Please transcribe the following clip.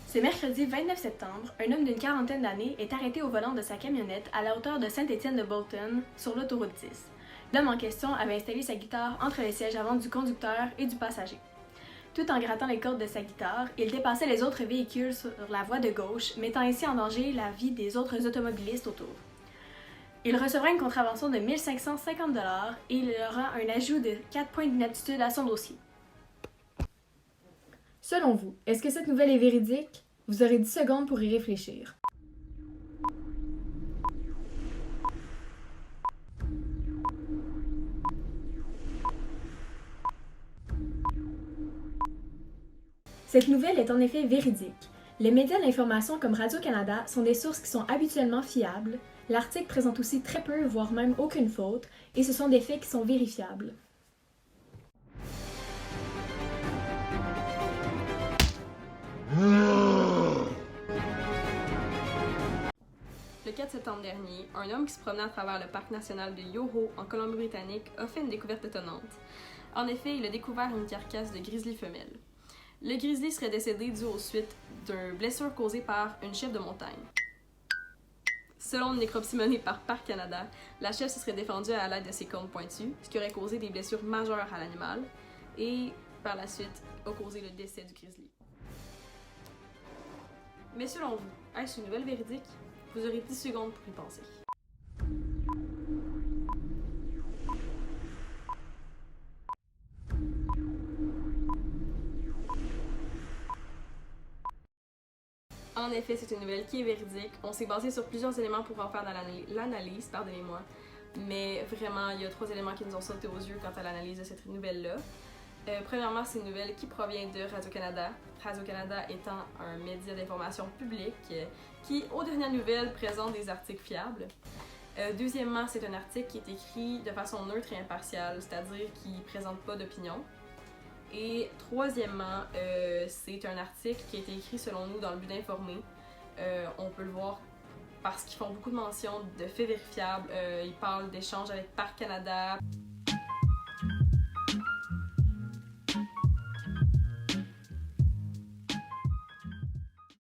Ce mercredi 29 septembre, un homme d'une quarantaine d'années est arrêté au volant de sa camionnette à la hauteur de Saint-Étienne-de-Bolton, sur l'autoroute 10. L'homme en question avait installé sa guitare entre les sièges avant du conducteur et du passager. Tout en grattant les cordes de sa guitare, il dépassait les autres véhicules sur la voie de gauche, mettant ainsi en danger la vie des autres automobilistes autour. Il recevra une contravention de 1 550 $ et il aura un ajout de 4 points d'inaptitude à son dossier. Selon vous, est-ce que cette nouvelle est véridique? Vous aurez 10 secondes pour y réfléchir. Cette nouvelle est en effet véridique. Les médias d'information comme Radio-Canada sont des sources qui sont habituellement fiables. L'article présente aussi très peu, voire même aucune faute, et ce sont des faits qui sont vérifiables. Le 4 septembre dernier, un homme qui se promenait à travers le parc national de Yoho en Colombie-Britannique a fait une découverte étonnante. En effet, il a découvert une carcasse de grizzly femelle. Le grizzly serait décédé dû aux suites d'une blessure causée par une chèvre de montagne. Selon une nécropsie menée par Parc Canada, la chèvre se serait défendue à l'aide de ses cornes pointues, ce qui aurait causé des blessures majeures à l'animal et, par la suite, a causé le décès du grizzly. Mais selon vous, est-ce une nouvelle véridique? Vous aurez 10 secondes pour y penser. En effet, c'est une nouvelle qui est véridique. On s'est basé sur plusieurs éléments pour en faire l'analyse, pardonnez-moi. Mais vraiment, il y a 3 éléments qui nous ont sauté aux yeux quant à l'analyse de cette nouvelle-là. Premièrement, c'est une nouvelle qui provient de Radio-Canada. Radio-Canada étant un média d'information publique qui, aux dernières nouvelles, présente des articles fiables. Deuxièmement, c'est un article qui est écrit de façon neutre et impartiale, c'est-à-dire qui ne présente pas d'opinion. Et troisièmement, c'est un article qui a été écrit selon nous dans le but d'informer. On peut le voir parce qu'ils font beaucoup de mentions de faits vérifiables. Ils parlent d'échanges avec Parc Canada.